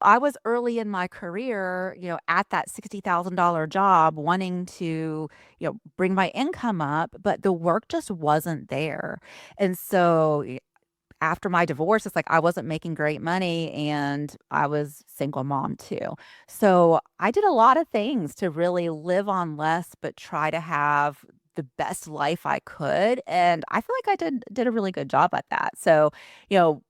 I was early in my career, at that $60,000 job wanting to, bring my income up, but the work just wasn't there. And so after my divorce, it's like I wasn't making great money and I was single mom too. So I did a lot of things to really live on less, but try to have the best life I could. And I feel like I did a really good job at that. So, you know,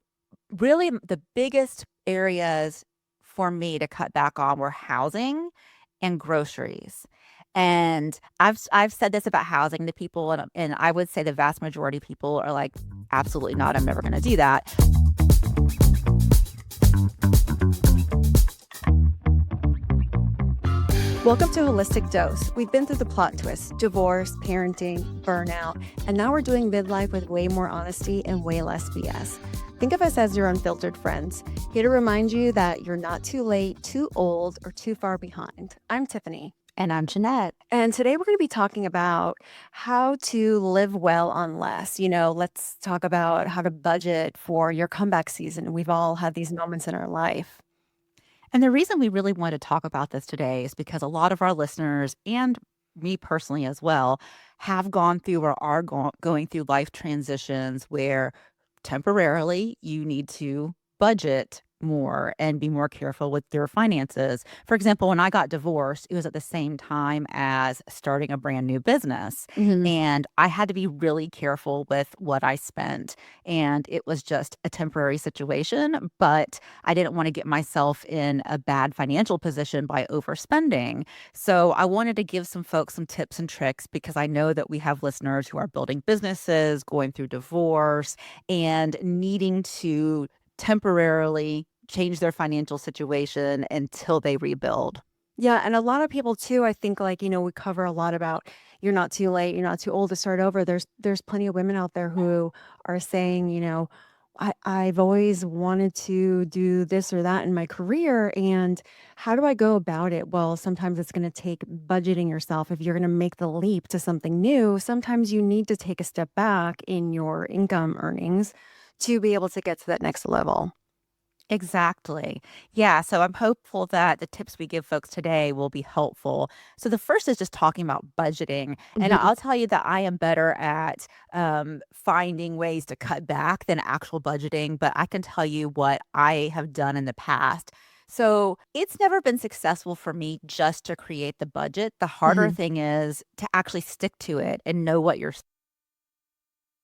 really the biggest areas for me to cut back on were housing and groceries. And I've said this about housing to people, and I would say the vast majority of people are like, absolutely not. I'm never going to do that. Welcome to Holistic Dose. We've been through the plot twists, divorce, parenting, burnout, and now we're doing midlife with way more honesty and way less BS. Think of us as your unfiltered friends, here to remind you that you're not too late, too old, or too far behind. I'm Tiffany. And I'm Jeanette. And today we're going to be talking about how to live well on less. Let's talk about how to budget for your comeback season. We've all had these moments in our life. And the reason we really want to talk about this today is because a lot of our listeners and me personally as well have gone through or are going through life transitions where temporarily you need to budget more and be more careful with your finances. For example, when I got divorced, it was at the same time as starting a brand new business. Mhm. And I had to be really careful with what I spent. And it was just a temporary situation, but I didn't want to get myself in a bad financial position by overspending. So I wanted to give some folks some tips and tricks because I know that we have listeners who are building businesses, going through divorce, and needing to temporarily change their financial situation until they rebuild. Yeah, and a lot of people too, I think we cover a lot about you're not too late, you're not too old to start over. There's plenty of women out there who are saying, I've always wanted to do this or that in my career. And how do I go about it? Well, sometimes it's going to take budgeting yourself. If you're going to make the leap to something new, sometimes you need to take a step back in your income earnings to be able to get to that next level. Exactly. Yeah. So I'm hopeful that the tips we give folks today will be helpful. So the first is just talking about budgeting. And Mhm. I'll tell you that I am better at finding ways to cut back than actual budgeting, but I can tell you what I have done in the past. So it's never been successful for me just to create the budget. The harder Mhm. thing is to actually stick to it and know what you're.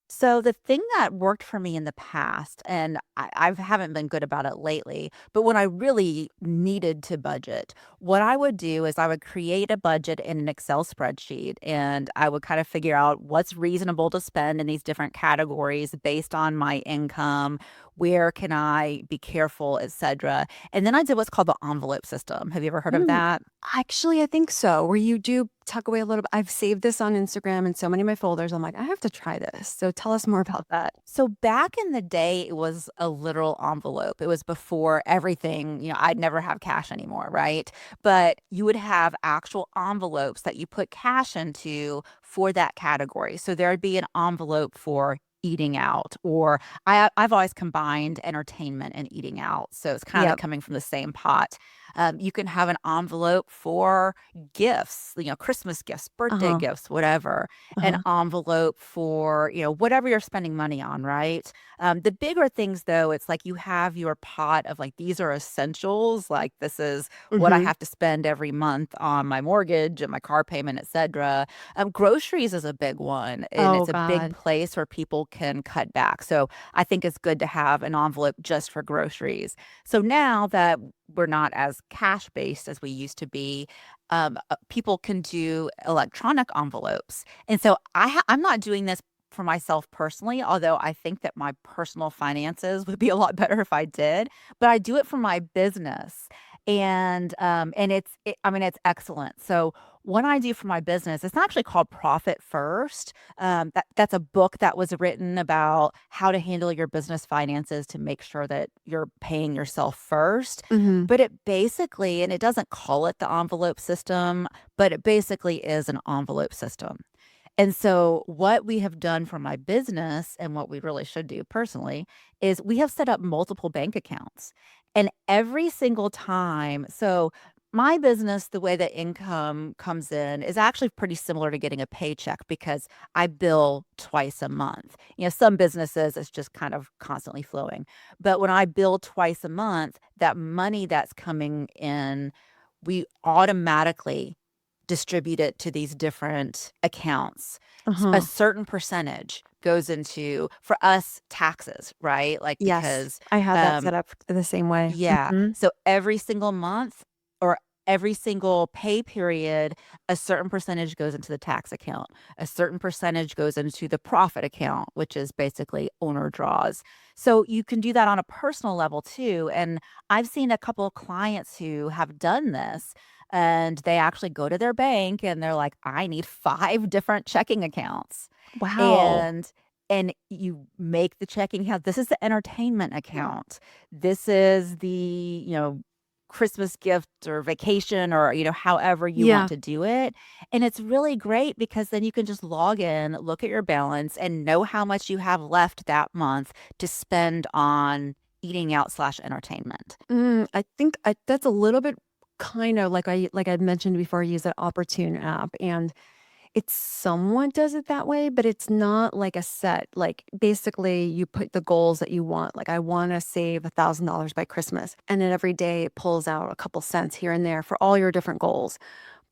So the thing that worked for me in the past, and I haven't been good about it lately, but when I really needed to budget, what I would do is I would create a budget in an Excel spreadsheet and I would kind of figure out what's reasonable to spend in these different categories based on my income, where can I be careful, etc. And then I did what's called the envelope system. Have you ever heard of Mm, that? Actually, I think so, where you do tuck away a little bit. I've saved this on Instagram in so many of my folders. I'm like, I have to try this. So tell us more about that. So back in the day, it was a literal envelope. It was before everything, I'd never have cash anymore, right? But you would have actual envelopes that you put cash into for that category. So there'd be an envelope for eating out, or I've always combined entertainment and eating out. So it's kind of like Yep. coming from the same pot. You can have an envelope for gifts, Christmas gifts, birthday Uh-huh. gifts, whatever, an Uh-huh. envelope for, whatever you're spending money on, right? The bigger things, though, it's like you have your pot of like, these are essentials. Like, this is what I Mhm. have to spend every month on my mortgage and my car payment, etc. Groceries is a big one, and Oh it's a big God. place where people can cut back. So I think it's good to have an envelope just for groceries. So now that we're not as cash based as we used to be, people can do electronic envelopes. And so I'm not doing this for myself personally, although I think that my personal finances would be a lot better if I did, but I do it for my business. And I mean, it's excellent. So what I do for my business, it's actually called Profit First. That's a book that was written about how to handle your business finances to make sure that you're paying yourself first. Mhm. But it basically, and it doesn't call it the envelope system, but it basically is an envelope system. And so, what we have done for my business and what we really should do personally is we have set up multiple bank accounts. And every single time, so my business, the way that income comes in is actually pretty similar to getting a paycheck because I bill twice a month. Some businesses it's just kind of constantly flowing. But when I bill twice a month, that money that's coming in, we automatically distribute it to these different accounts. A Uh-huh. certain percentage goes into, for us, taxes, right? Like, Yes. because, I had that um set up the same way. yeah. Mhm. So every single month or every single pay period, a certain percentage goes into the tax account. A certain percentage goes into the profit account, which is basically owner draws. So you can do that on a personal level too. And I've seen a couple of clients who have done this and they actually go to their bank and they're like, I need 5 different checking accounts. Wow. And and you make the checking account. This is the entertainment account. This is the, Christmas gift or vacation or, however you want Yeah. to do it. And it's really great because then you can just log in, look at your balance, and know how much you have left that month to spend on eating out slash entertainment. I think that's a little bit kinda like I mentioned before, I use that Opportune app, and it somewhat does it that way, but it's not like a set like, basically, you put the goals that you want, like, "I wanna save $1,000 by Christmas," and then every day it pulls out a couple cents here and there for all your different goals.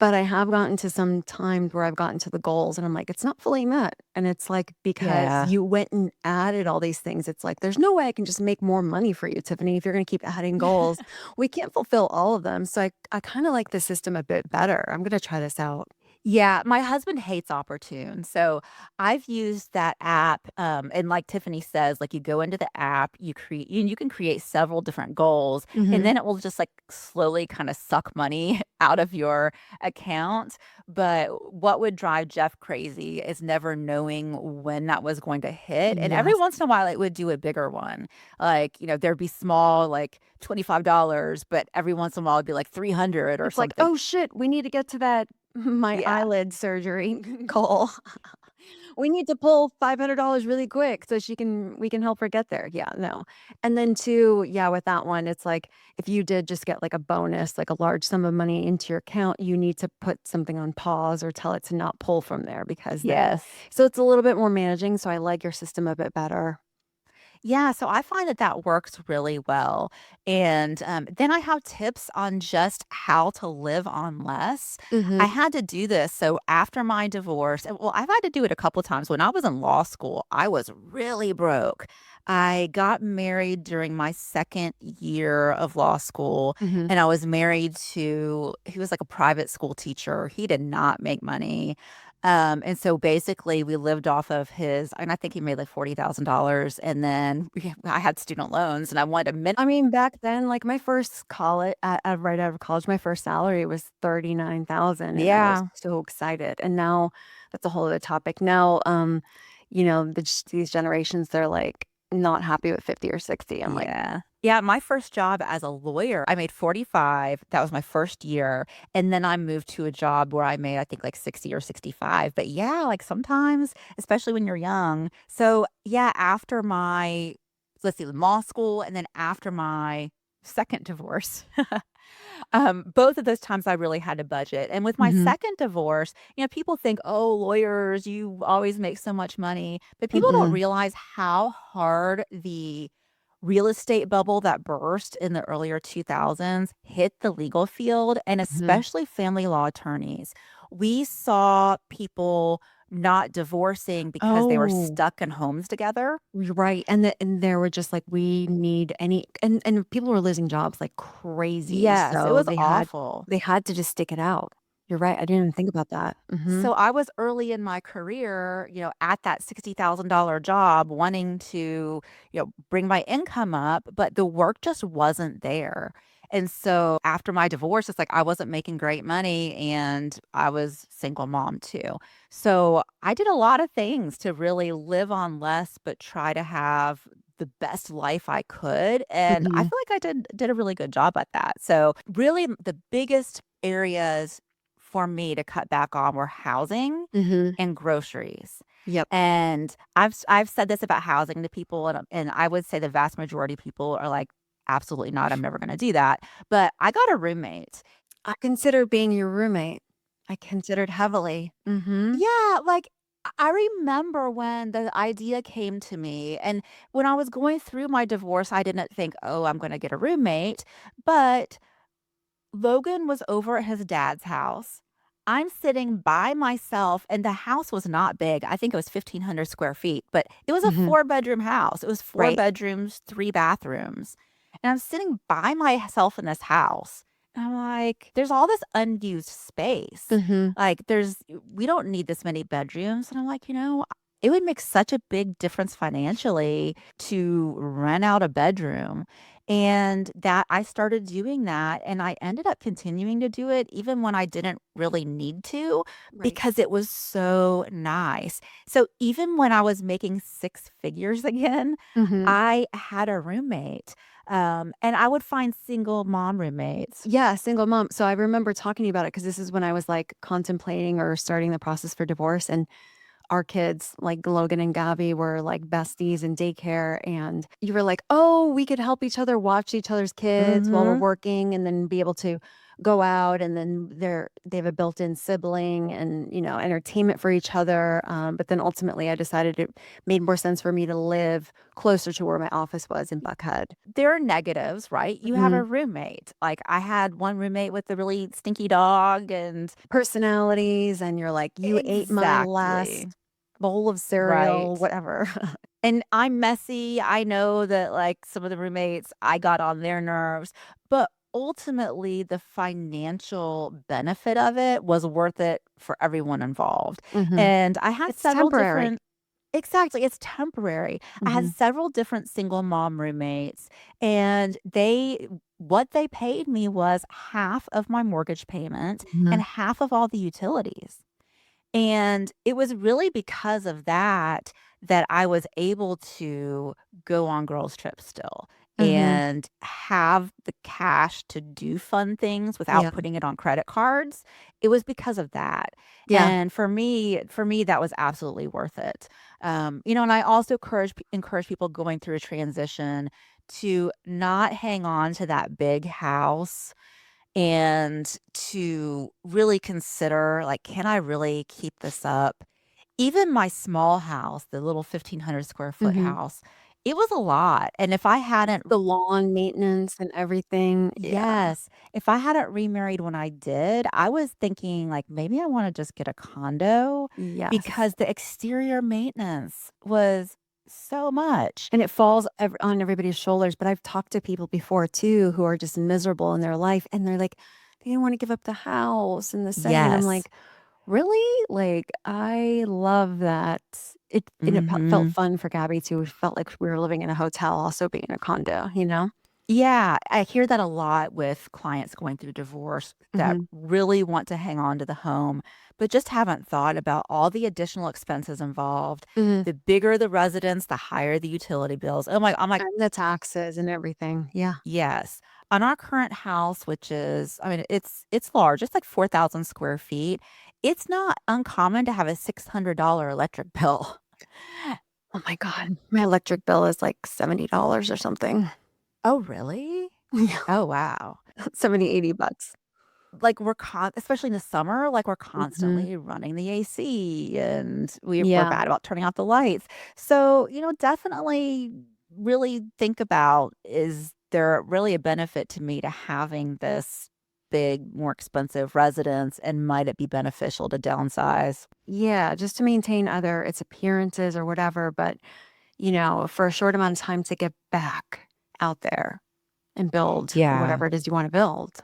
But I have gotten to some times where I've gotten to the goals and I'm like, "It's not fully met," and it's, like, because Yeah. you went and added all these things, it's like, "There's no way I can just make more money for you, Tiffany, if you're gonna keep adding goals. We can't fulfill all of them," so I kinda like the system a bit better. I'm gonna try this out. Yeah, my husband hates Opportune, so I've used that app, and like Tiffany says, like, you go into the app, you can create several different goals, and Mhm. then it will just, like, slowly kinda suck money out of your account, but what would drive Jeff crazy is never knowing when that was going to hit, and every Yes. once in a while, it would do a bigger one, like, there'd be small, like, $25, but every once in a while, it'd be, like, 300 or It's like, something. "Oh, shit, we need to get to that my Yeah. eyelid surgery goal. We need to pull $500 really quick so she can we can help her get there." Yeah, no. And then too, yeah, with that one, it's like, if you did just get, like, a bonus, like a large sum of money into your account, you need to put something on pause or tell it to not pull from there because then Yes. so it's a little bit more managing, so I like your system a bit better. Yeah, so I find that that works really well. And then I have tips on just how to live on less. I Mhm. had to do this. So after my divorce, well, I've had to do it a couple times. When I was in law school, I was really broke. I got married during my second year of law school, Mhm. and I was married to, he was like a private school teacher. He did not make money. And so basically we lived off of his, and I think he made like $40,000. And then I had student loans and I wanted to I mean, back then, like, my first college right out of college, my first salary was 39,000, and I was yeah. so excited, and now that's a whole other topic. Now, these generations, they're, like, not happy with 50 or 60. I'm like, Yeah. Yeah, my first job as a lawyer, I made 45. That was my first year. And then I moved to a job where I made, I think, like 60 or 65. But yeah, like sometimes, especially when you're young. So yeah, after my, let's see, law school, and then after my second divorce, both of those times I really had to budget. And with my mhm, second divorce, people think, oh, lawyers, you always make so much money. But people don't mm-mm, realize how hard the real estate bubble that burst in the earlier 2000s hit the legal field and mhm. especially family law attorneys. We saw people not divorcing because they were Oh, stuck in homes together. you're right, and they were just like, "We need any," and people were losing jobs like crazy, Yes, it so was awful. they had to just stick it out. You're right, I didn't even think about that. Mhm, So I was early in my career, at that $60,000 job wanting to, bring my income up, but the work just wasn't there. And so after my divorce, it's like I wasn't making great money and I was single mom too. So I did a lot of things to really live on less, but try to have the best life I could. And I mhm, feel like I did a really good job at that. So really the biggest areas for me to cut back on were housing mhm. and groceries. Yep. And I've said this about housing to people, and I would say the vast majority of people are like, absolutely not. I'm never going to do that. But I got a roommate. I considered being your roommate. I considered heavily. Mhm. Yeah, like, I remember when the idea came to me, and when I was going through my divorce, I didn't think, "Oh, I'm gonna get a roommate," but Logan was over at his dad's house. I'm sitting by myself, and the house was not big. I think it was 1,500 square feet, but it was a Mhm. four-bedroom house. It was 4 Right. bedrooms, 3 bathrooms, and I'm sitting by myself in this house, and I'm like, "There's all this unused space. Mhm. Like, we don't need this many bedrooms," and I'm like, it would make such a big difference financially to rent out a bedroom." And that I started doing that, and I ended up continuing to do it even when I didn't really need to Right. because it was so nice. So even when I was making 6 figures again, Mhm. I had a roommate, and I would find single mom roommates. Yeah, single mom. So I remember talking to you about it because this is when I was, like, contemplating or starting the process for divorce, and our kids, like Logan and Gabby, were like besties in daycare. And you were like, oh, we could help each other watch each other's kids while we're Mhm. working and then be able to go out. And then they have a built in sibling and, entertainment for each other. But then ultimately, I decided it made more sense for me to live closer to where my office was in Buckhead. There are negatives, right? You have a Mhm. roommate. Like, I had one roommate with a really stinky dog and Personalities, and you're like, you ate my exactly. last bowl of cereal, Right. whatever. And I'm messy. I know that, like, some of the roommates, I got on their nerves, but ultimately, the financial benefit of it was worth it for everyone involved. Hmm. And I had It's several temporary. different exactly, it's temporary. I had Mhm. several different single mom roommates, and what they paid me was half of my mortgage payment and Mhm. half of all the utilities. And it was really because of that that I was able to go on girls' trips still Mhm. and have the cash to do fun things without Yeah. putting it on credit cards. It was because of that. Yeah. And for me, that was absolutely worth it. And I also encourage people going through a transition to not hang on to that big house and to really consider, like, can I really keep this up? Even my small house, the little 1,500 square foot Mhm. house, it was a lot. And if I hadn't The lawn maintenance and everything. Yeah. yes, if I hadn't remarried when I did, I was thinking, like, maybe I want to just get a condo Yes. because the exterior maintenance was so much. And it falls on everybody's shoulders, but I've talked to people before too who are just miserable in their life, and they're like, "They didn't wanna give up the house and the setting," and I'm Yes. like, "Really?" Like, I love that. It felt Mhm. fun for Gabby too. We felt like we were living in a hotel, also being in a condo, you know? Yeah, I hear that a lot with clients going through divorce that Mhm. really want to hang on to the home, but just haven't thought about all the additional expenses involved. Mhm. The bigger the residence, the higher the utility bills. Oh my, I'm like, And the taxes and everything. Yeah. yes. On our current house, which is, I mean, it's large. It's like 4,000 square feet. It's not uncommon to have a $600 electric bill. Oh my god. My electric bill is like $70 or something. Oh, really? Yeah. Oh, wow. 70, $80. Like, especially in the summer, like, we're Mhm. constantly running the AC, and we're Yeah. bad about turning out the lights. So, definitely really think about, is there really a benefit to me to having this big, more expensive residence, and might it be beneficial to downsize? Yeah, just to maintain either its appearances or whatever, but, for a short amount of time to get back out there and build Yeah. whatever it is you wanna build.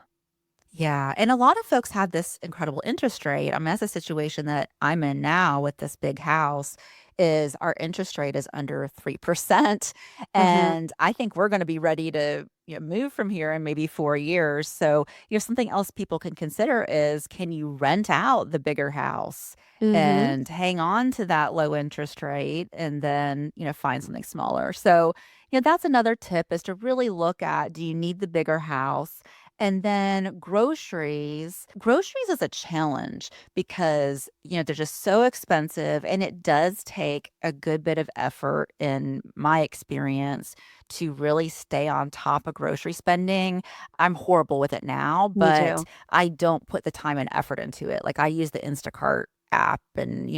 Yeah, and a lot of folks had this incredible interest rate. I mean, that's a situation that I'm in now with this big house is our interest rate is under 3%. Mhm. And I think we're going to be ready to move from here in maybe 4 years. So, something else people can consider is, can you rent out the bigger house Mhm. and hang on to that low interest rate and then, find something smaller. So, that's another tip is to really look at, do you need the bigger house? And then groceries is a challenge because, they're just so expensive and it does take a good bit of effort in my experience to really stay on top of grocery spending. I'm horrible with it now, Me but too. I don't put the time and effort into it. Like I use the Instacart app and,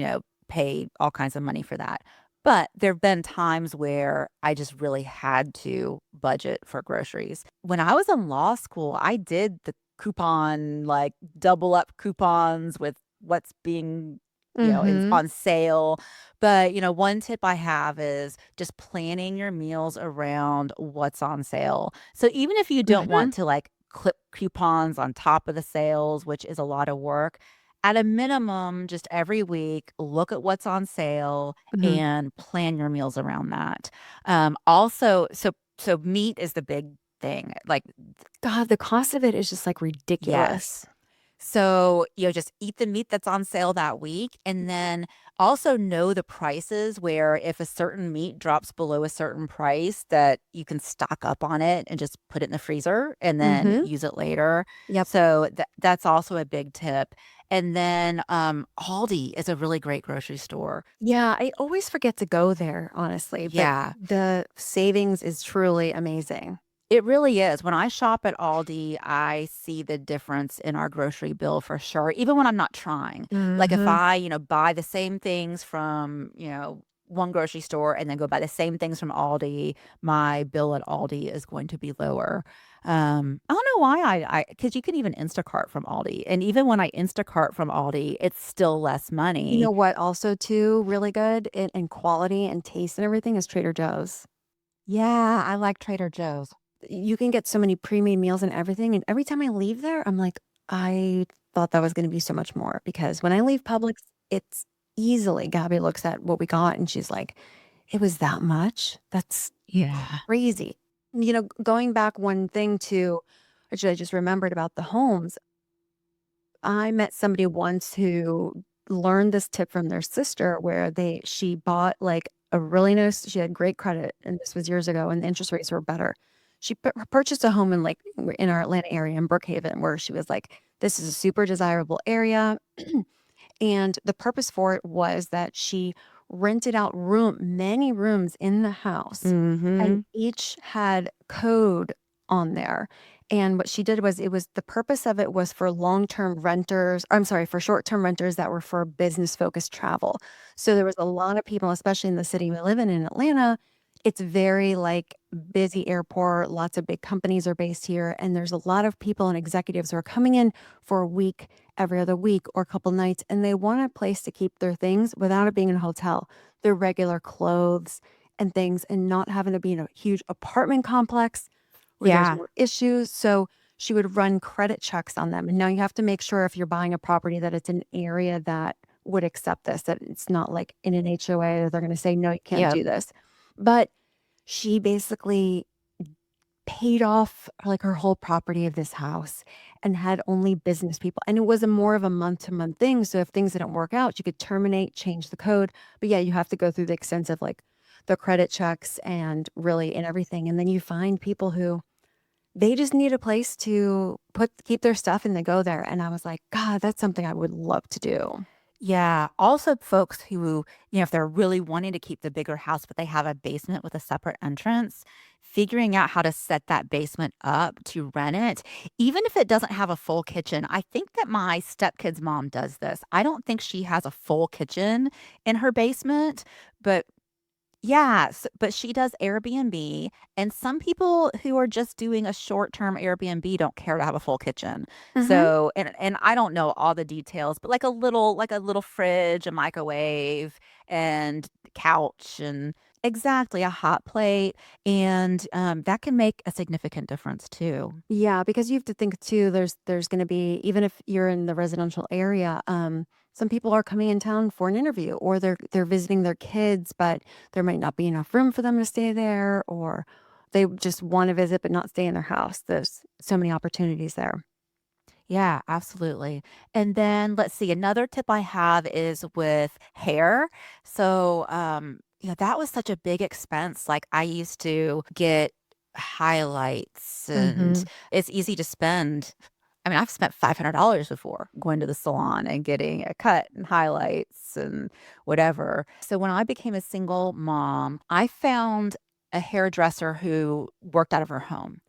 pay all kinds of money for that. But there've been times where I just really had to budget for groceries. When I was in law school, I did the coupon, like, double up coupons with what's being, is Mhm. on sale. But, one tip I have is just planning your meals around what's on sale. So even if you don't Mhm. want to, like, clip coupons on top of the sales, which is a lot of work, at a minimum, just every week, look at what's on sale Mhm. and plan your meals around that. Also, meat is the big thing. Like, God, the cost of it is just, like, ridiculous. yes. So, just eat the meat that's on sale that week and then also know the prices where if a certain meat drops below a certain price that you can stock up on it and just put it in the freezer and then Mhm. use it later. Yep. So that's also a big tip. And then Aldi is a really great grocery store. Yeah, I always forget to go there, honestly, but Yeah. the savings is truly amazing. It really is. When I shop at Aldi, I see the difference in our grocery bill for sure, even when I'm not trying. Like if Mhm. I, buy the same things from, one grocery store and then go buy the same things from Aldi, my bill at Aldi is going to be lower. I don't know why because you can even Instacart from Aldi. And even when I Instacart from Aldi, it's still less You know money. what also too really good in quality and taste and everything is Trader Joe's. Yeah, I like Trader Joe's. You can get so many pre-made meals and everything, and every time I leave there, I'm like, "I thought that was gonna be so much more," because when I leave Publix, it's easily Gabby looks at what we got and she's like, "It was that much? That's Yeah. crazy." Going back one thing to which I just remembered about the homes, I met somebody once who learned this tip from their sister where she bought like a really nice she had great credit and this was years ago and the interest rates were better. She purchased a home in like in our Atlanta area in Brookhaven where she was like, this is a super desirable area. And the purpose for it was that she rented out many rooms in the house, and Mhm. each had code on there. And what she did was the purpose of it was for long-term renters I'm sorry, for short-term renters that were for business-focused travel. So there was a lot of people, especially in the city we live in Atlanta, it's very, like, busy airport, lots of big companies are based here, and there's a lot of people and executives who are coming in for a week every other week or a couple nights, and they want a place to keep their things without it being in a hotel, their regular clothes and things, and not having to be in a huge apartment complex where there's Yeah. more issues. So she would run credit checks on them. And now you have to make sure if you're buying a property that it's an area that would accept this, that it's not like in an HOA that they're going to say, no, you can't Yep. do this. But she basically paid off, like, her whole property of this house and had only business people, and it was a more of a month-to-month thing, so if things didn't work out, you could terminate, change the code, but, yeah, you have to go through the extensive, like, the credit checks and everything, and then you find people who they just need a place to keep their stuff and they go there, and I was like, "God, that's something I would love to do." Yeah. Also, folks who, if they're really wanting to keep the bigger house, but they have a basement with a separate entrance, figuring out how to set that basement up to rent it, even if it doesn't have a full kitchen. I think that my stepkid's mom does this. I don't think she has a full kitchen in her basement, but yes, but she does Airbnb, and some people who are just doing a short-term Airbnb don't care to have a full kitchen. Mhm. So, and I don't know all the details, but like a little fridge, a microwave, and couch, and exactly, a hot plate, and, that can make a significant difference too. Yeah, because you have to think too, there's gonna be even if you're in the residential area, some people are coming in town for an interview or they're visiting their kids, but there might not be enough room for them to stay there, or they just wanna visit but not stay in their house. There's so many opportunities there. Yeah, absolutely. And then let's see, another tip I have is with hair. So, that was such a big expense. Like I used to get highlights, and Mhm. it's easy to spend. I mean, I've spent $500 before going to the salon and getting a cut and highlights and whatever. So when I became a single mom, I found a hairdresser who worked out of her home.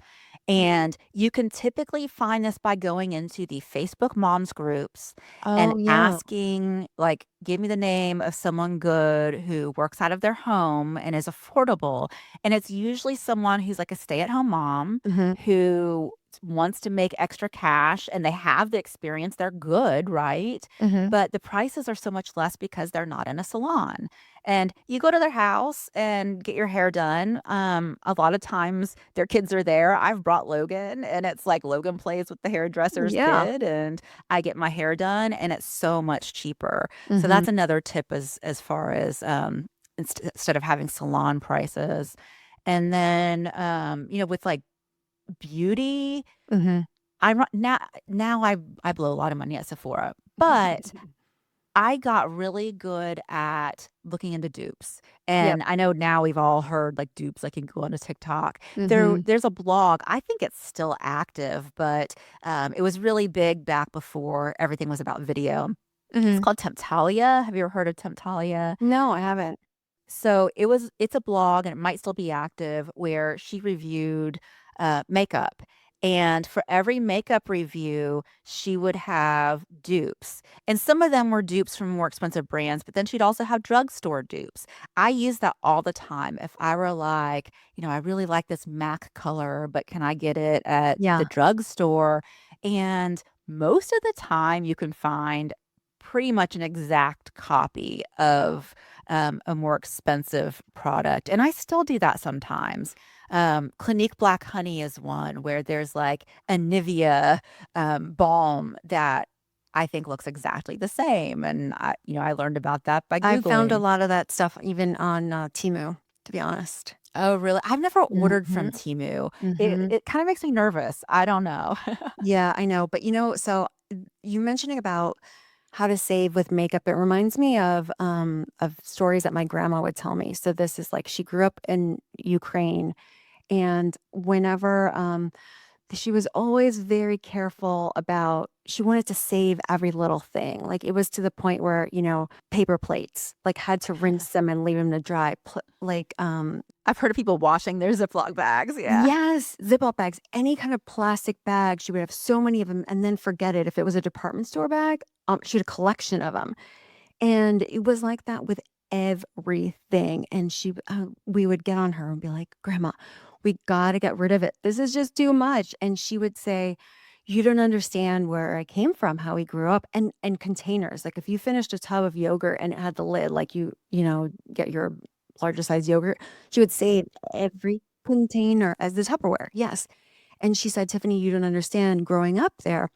And you can typically find this by going into the Facebook moms groups and Oh, yeah. asking, like, give me the name of someone good who works out of their home and is affordable. And it's usually someone who's like a stay at home mom Mhm. who wants to make extra cash and they have the experience. They're good, right? Mhm. But the prices are so much less because they're not in a salon. And you go to their house and get your hair done. A lot of times their kids are there. I've brought Logan, and it's like Logan plays with the hairdresser's Yeah. kid, and I get my hair done, and it's so much cheaper. So Mhm. that's another tip as far as instead of having salon prices. And then with like beauty, Mhm. now I blow a lot of money at Sephora, but I got really good at looking into dupes, Yep. and I know now we've all heard, like, dupes, like, you can go onto TikTok. Mhm. There's a blog, I think it's still active, but, it was really big back before everything was about video. It's Mhm. called Temptalia. Have you ever heard of Temptalia? No, I haven't. So it's a blog, and it might still be active, where she reviewed, makeup, and for every makeup review, she would have dupes, and some of them were dupes from more expensive brands, but then she'd also have drugstore dupes. I use that all the time. If I were like, "I really like this MAC color, but can I get it at the Yeah. drugstore?" And most of the time, you can find pretty much an exact copy of a more expensive product, and I still do that sometimes. Clinique Black Honey is one where there's, like, a Nivea, balm that I think looks exactly the same, and I learned about that by I found a Googling. lot of that stuff even on, Temu, to be honest. Oh, really? I've never ordered from Mhm. Temu. It Mhm. it kinda makes me nervous. I don't know. Yeah, I know, but, so you mentioning about how to save with makeup, it reminds me of stories that my grandma would tell me. So this is like she grew up in Ukraine, and whenever, she was always very careful about she wanted to save every little thing. Like, it was to the point where, paper plates, like, had to rinse them and leave them to dry. I've heard of people washing their Ziploc bags, yeah. Yes, Ziploc bags, any kind of plastic bag, she would have so many of them and then forget it. If it was a department store bag, she had a collection of them. And it was like that with everything, and we would get on her and be like, "Grandma, we gotta get rid of it. This is just too much." And she would say, "You don't understand where I came from, how we grew up." And containers, like, if you finished a tub of yogurt and it had the lid, like, get your larger size yogurt, she would save every container as the Tupperware, yes. And she said, "Tiffany, you don't understand growing up there."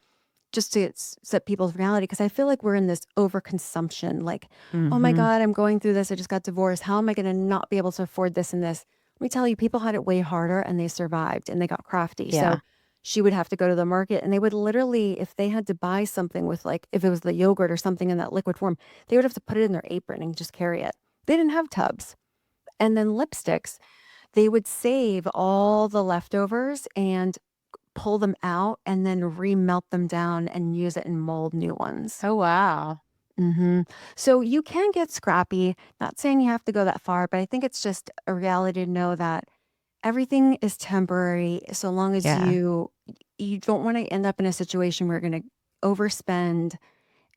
Just to set people's reality, because I feel like we're in this overconsumption, like, "Oh my Mhm. god, I'm going through this, I just got divorced. How am I gonna not be able to afford this and this?" Let me tell you, people had it way harder and they survived and they got crafty. So Yeah. she would have to go to the market and they would literally, if they had to buy something with, like, if it was the yogurt or something in that liquid form, they would have to put it in their apron and just carry it. They didn't have tubs. And then lipsticks, they would save all the leftovers and pull them out and then remelt them down and use it and mold new ones. Oh, wow. Mhm. So you can get scrappy, not saying you have to go that far, but I think it's just a reality to know that everything is temporary so long as Yeah. you don't wanna end up in a situation where you're gonna overspend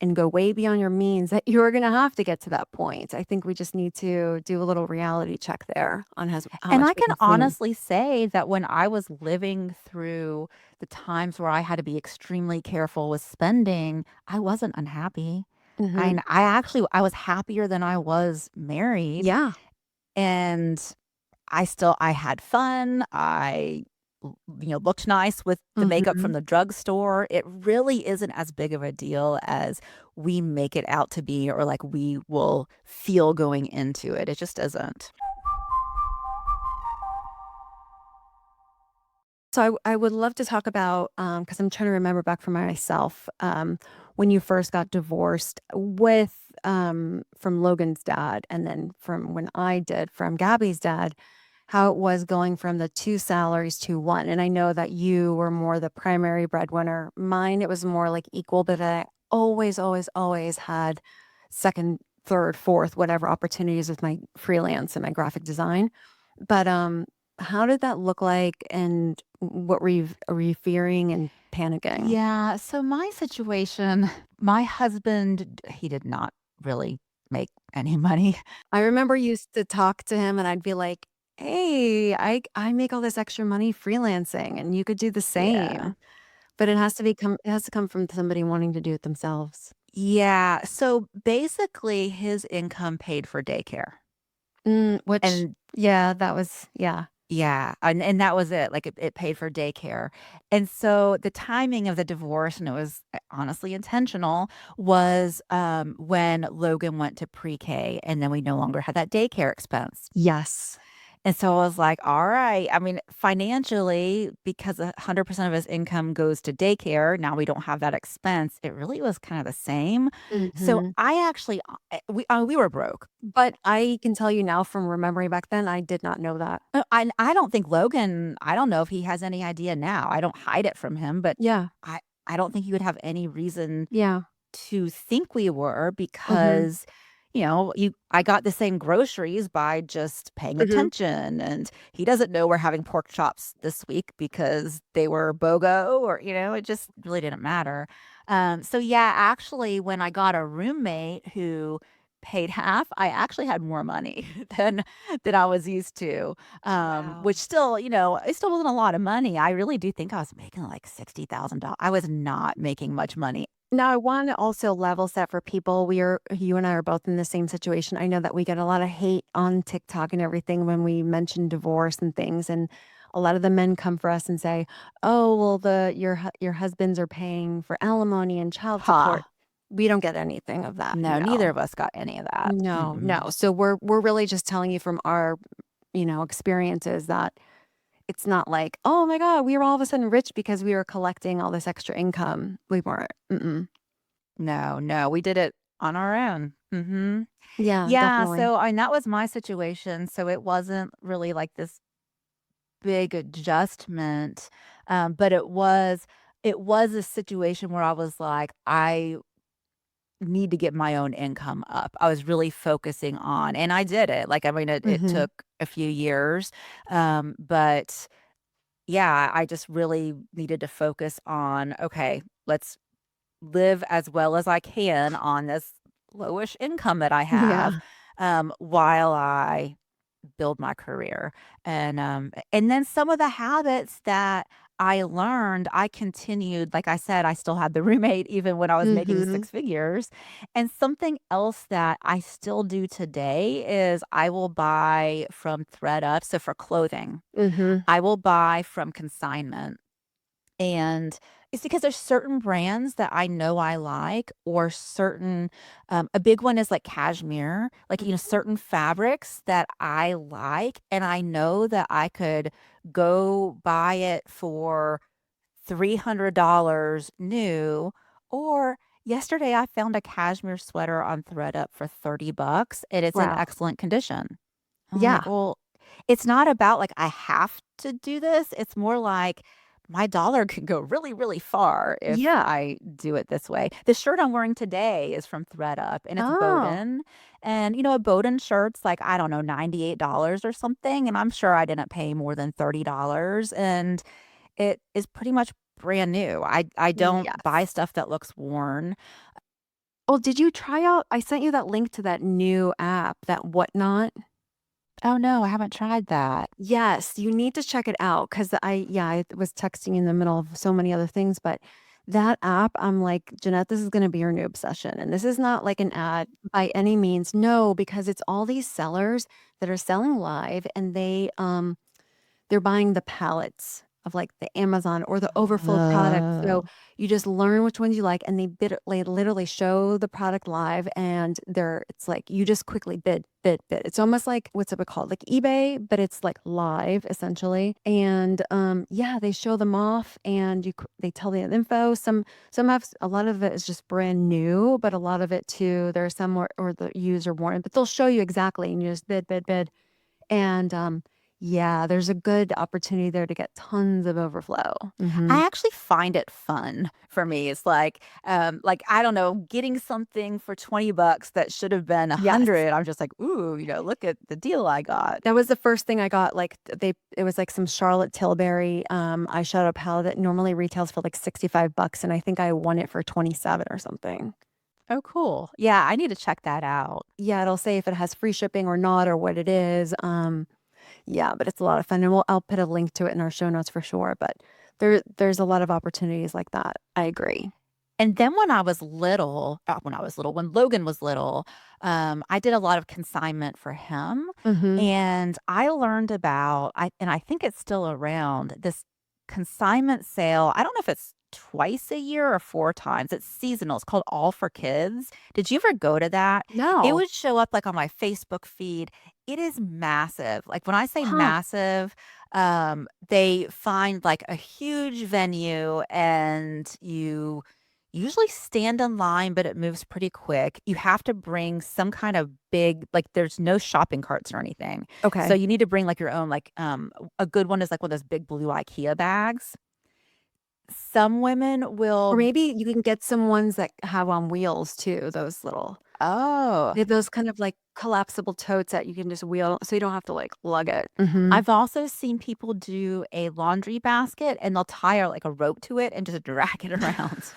and go way beyond your means that you're gonna have to get to that point. I think we just need to do a little reality check there on how And much I we can can save. honestly say that when I was living through the times where I had to be extremely careful with spending, I wasn't unhappy. Mhm. I was happier than I was married, Yeah. and I had fun. Looked nice with the makeup from Mhm. the drugstore. It really isn't as big of a deal as we make it out to be, or like we will feel going into it. It just isn't. So I would love to talk about, because I'm trying to remember back from myself, when you first got divorced from Logan's dad, and then from when I did from Gabby's dad. how it was going from the 2 salaries to 1, and I know that you were more the primary breadwinner. Mine, it was more like equal, but I always, always, always had 2nd, 3rd, 4th, whatever opportunities with my freelance and my graphic design. But, how did that look like, and what were you fearing and panicking? Yeah, so my situation, my husband, he did not really make any money. I remember you used to talk to him, and I'd be like, "Hey, I make all this extra money freelancing, and you could do the Yeah. same." But it has to come from somebody wanting to do it themselves. Yeah, so basically his income paid for daycare. Which And yeah, that was yeah. yeah, and that was it, like, it paid for daycare. And so the timing of the divorce, and it was, honestly intentional, was, when Logan went to pre-K, and then we no longer had that daycare expense. Yes. And so I was like, "All right." I mean, financially, because 100% of his income goes to daycare, now we don't have that expense, it really was kinda the same. So Mhm. I actually, we were broke. But I can tell you now from remembering back then, I did not know that. I don't think Logan, I don't know if he has any idea now. I don't hide it from him, but Yeah. I I don't think he would have any reason Yeah. to think we were Mhm. because, I got the same groceries by just paying Mhm. attention, and he doesn't know we're having pork chops this week because they were BOGO, or, it just really didn't matter. So yeah, actually, when I got a roommate who paid half, I actually had more money than I was used to, which Wow. still, it still wasn't a lot of money. I really do think I was making like $60,000. I was not making much money. Now, I wanna also level set for people. You and I are both in the same situation. I know that we get a lot of hate on TikTok and everything when we mention divorce and things, and a lot of the men come for us and say, "Oh, well, your husbands are paying for alimony and child support." Ha. We don't get anything of that, No, neither no. of us got any of that. No, Mm-mm. no. So we're really just telling you from our, experiences that it's not like, "Oh my god, we were all of a sudden rich because we were collecting all this extra income." We weren't. Mm-mm. No, no, we did it on our own. Mhm. Yeah, Yeah, definitely. so, and that was my situation, so it wasn't really like this big adjustment, but it was a situation where I was like, "I need to get my own income up." I was really focusing on, and I did it, like, I mean, it Mhm. took a few years, but yeah, I just really needed to focus on, "Okay, let's live as well as I can on this lowish income that I have, Yeah. while I build my career." And then some of the habits that I learned, I continued. Like I said, I still had the roommate even when I was making Mhm. 6 figures. And something else that I still do today is I will buy from ThredUp. So for clothing, Mhm. I will buy from consignment. And it's because there's certain brands that I know I like, or certain, a big one is like cashmere, like, Mhm. certain fabrics that I like, and I know that I could go buy it for $300 new. Or yesterday I found a cashmere sweater on ThredUp for 30 bucks, and it's in Wow. excellent condition. I'm like, Yeah. "Well, it's not about, like, I have to do this, it's more like my dollar can go really, really far if Yeah. I do it this way." The shirt I'm wearing today is from ThredUp, and it's Oh. Bowden, and, a Bowden shirt's like, I don't know, $98 or something, and I'm sure I didn't pay more than $30, and it is pretty much brand new. I don't buy Yes. stuff that looks worn. Well, did you try out I sent you that link to that new app, that Whatnot? Oh, no, I haven't tried that. Yes, you need to check it out because I was texting in the middle of so many other things, but that app, I'm like, "Jeanette, this is gonna be your new obsession." And this is not like an ad by any means, no, because it's all these sellers that are selling live, and they're buying the pallets of, like, the Amazon or the overflow products, so Oh. you just learn which ones you like, and they literally show the product live, and it's like you just quickly bid, bid, bid. It's almost like what's it called? Like eBay, but it's, like, live, essentially, and, yeah, they show them off, and they tell the info. Some have a lot of it is just brand new, but a lot of it too, there are some where or the user warrant, but they'll show you exactly, and you just bid, bid, bid, and, Yeah, there's a good opportunity there to get tons of overflow. Mhm. I actually find it fun for me. It's like, I don't know, getting something for 20 bucks that should have been Yes. 100. I'm just like, "Ooh, look at the deal I got." That was the first thing I got, like, it was, like, some Charlotte Tilbury, eyeshadow palette that normally retails for, like, 65 bucks, and I think I won it for 27 or something. Oh, cool. Yeah, I need to check that out. Yeah, it'll say if it has free shipping or not or what it is, yeah, but it's a lot of fun, and I'll put a link to it in our show notes for sure, but there's a lot of opportunities like that. I agree. And then when Logan was little, I did a lot of consignment for him, Mhm. and I learned about I think it's still around, this consignment sale. I don't know if it's twice a year or 4 times. It's seasonal. It's called All for Kids. Did you ever go to that? It No. would show up, like, on my Facebook feed. It is massive. Like, when I say Huh. massive, they find, like, a huge venue, and you usually stand in line, but it moves pretty quick. You have to bring some kind of big, like, there's no shopping carts or anything. So Okay. you need to bring, like, your own, like, a good one is, like, one of those big blue IKEA bags. Some women Or will. maybe you can get some ones that have on wheels too, those little Oh, they have those kind of, like, collapsible totes that you can just wheel so you don't have to, like, lug it. Mhm. I've also seen people do a laundry basket, and they'll tie, like, a rope to it and just drag it around.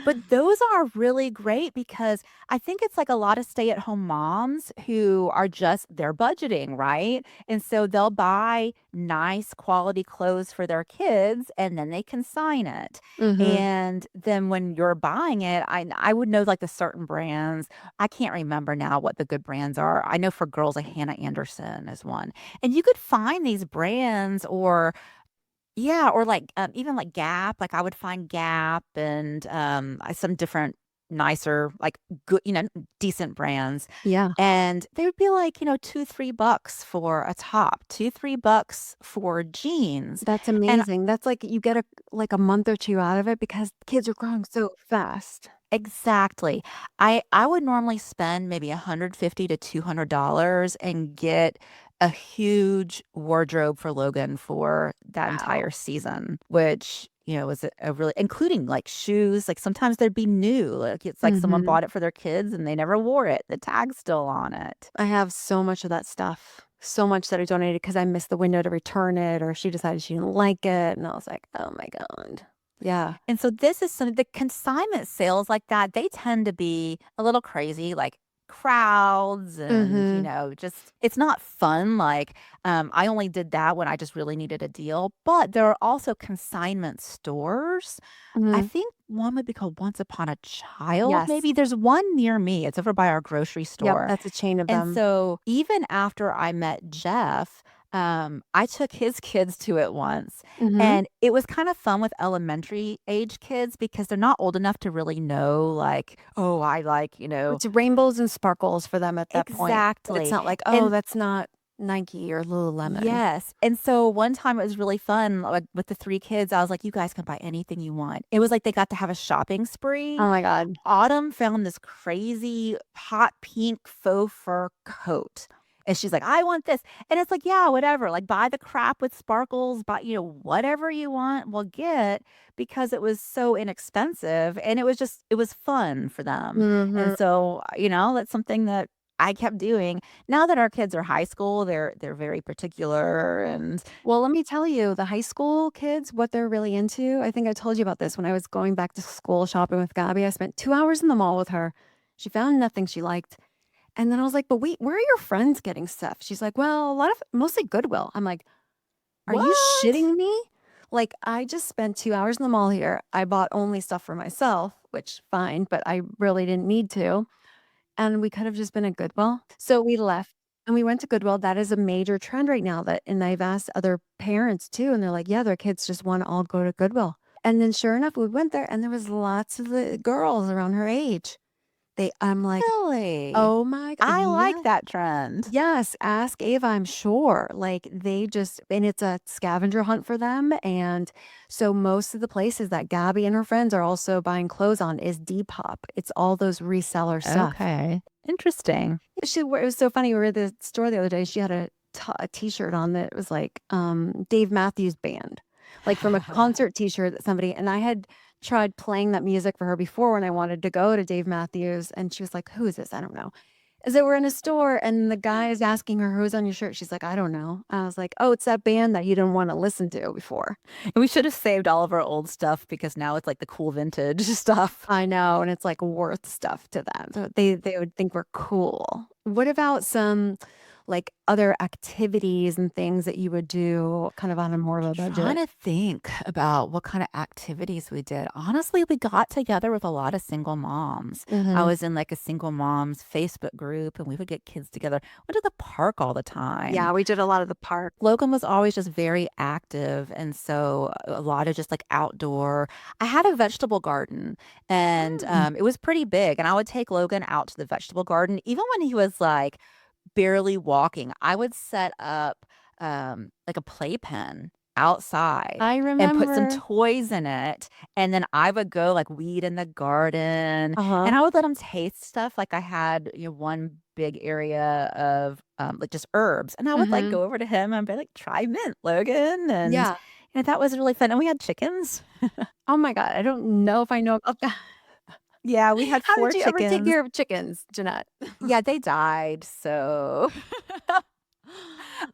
But those are really great because I think it's like a lot of stay-at-home moms who are just they're budgeting, right? And so they'll buy nice quality clothes for their kids and then they consign it. Mhm. And then when you're buying it, I would know like the certain brands. I can't remember now what the good brands are. I know for girls, like Hannah Anderson is one. And you could find these brands or yeah, or like, even like Gap, like I would find Gap and, some different nicer, like good, decent brands. Yeah. And they would be like, 2, $3 for a top, 2, $3 for jeans. That's And amazing. That's like you get a month or 2 out of it because kids are growing so fast. exactly. I would normally spend maybe 150 to $200 and get a huge wardrobe for Logan for that entire Wow. season, which, was a really including, like, shoes, like, sometimes they'd be new, like, it's like someone Mhm. bought it for their kids and they never wore it, the tag's still on it. I have so much of that stuff. So much that I donated because I missed the window to return it or she decided she didn't like it, and I was like, "Oh my god." Yeah. And so this is some the consignment sales like that, they tend to be a little crazy, like crowds and, Mhm. just it's not fun. Like, I only did that when I just really needed a deal, but there are also consignment stores. I Mhm. think one would be called Once Upon a Child, Yes. maybe. There's one near me. It's over by our grocery Yep, store. that's a chain of And them. so even after I met Jeff, I took his kids to it once, Mhm. and it was kind of fun with elementary age kids because they're not old enough to really know, like, "Oh, I like," It's rainbows and sparkles for them at that point. It's exactly. not like, "Oh, And that's not Nike or Lululemon." yes, and so one time it was really fun, like, with the 3 kids, I was like, "You guys can buy anything you want." It was like they got to have a shopping spree. Oh my god. Autumn found this crazy hot pink faux fur coat, and she's like, "I want this," and it's like, "Yeah, whatever, like, buy the crap with sparkles, buy, whatever you want, we'll get," because it was so inexpensive, and it was fun for them, and Mhm. so, that's something that I kept doing. Now that our kids are high school, they're very particular and Well, let me tell you, the high school kids, what they're really into, I think I told you about this when I was going back to school shopping with Gabby. I spent 2 hours in the mall with her. She found nothing she liked. And then I was like, "But wait, where are your friends getting stuff?" She's like, "Well, a lot of mostly Goodwill." I'm like, "Are you what? shitting me?" Like, I just spent 2 hours in the mall here. I bought only stuff for myself, which fine, but I really didn't need to. And we could have just been at Goodwill. So we left and we went to Goodwill. That is a major trend right now that and I've asked other parents too, and they're like, "Yeah, their kids just wanna all go to Goodwill." And then sure enough, we went there and there was lots of the girls around her age. I'm like, Really? "Oh my god, I like yeah." that trend. Yes, ask Ava, I'm sure. Like, they just and it's a scavenger hunt for them, and so most of the places that Gabby and her friends are also buying clothes on is Depop. It's all those reseller stuff. Okay. Interesting. It was so funny, we were at the store the other day, she had a a T-shirt on that was like, Dave Matthews Band, like from a concert T-shirt that somebody and I had tried playing that music for her before when I wanted to go to Dave Matthews, and she was like, "Who is this? I don't know." And so we're in a store, and the guy is asking her, "Who's on your shirt?" She's like, "I don't know." I was like, "Oh, it's that band that you didn't wanna listen to before." And we should have saved all of our old stuff because now it's like the cool vintage stuff. I know, and it's, like, worth stuff to them. So they would think we're cool. What about some, like, other activities and things that you would do kind of on a more of a Trying budget? to think about what kind of activities we did. Honestly, we got together with a lot of single moms. I Mhm. was in like a single moms Facebook group and we would get kids together. Went to the park all the time. Yeah, we did a lot of the park. Logan was always just very active, and so a lot of just, like, outdoor. I had a vegetable garden, and, Mm. it was pretty big, and I would take Logan out to the vegetable garden even when he was, like, barely walking. I would set up, like, a playpen outside I and put some remember. toys in it, and then I would go, like, weed in the garden, Uh-huh. and I would let him taste stuff. Like, I had, one big area of, like, just herbs, and I would, like, Mhm. go over to him and be like, "Try mint, Logan," and, Yeah. that was really fun, and we had chickens. Oh my god, I don't know if I know about that. Yeah, we had How 4 did you ever take chickens. care of chickens, Jeanette? Yeah, they died, so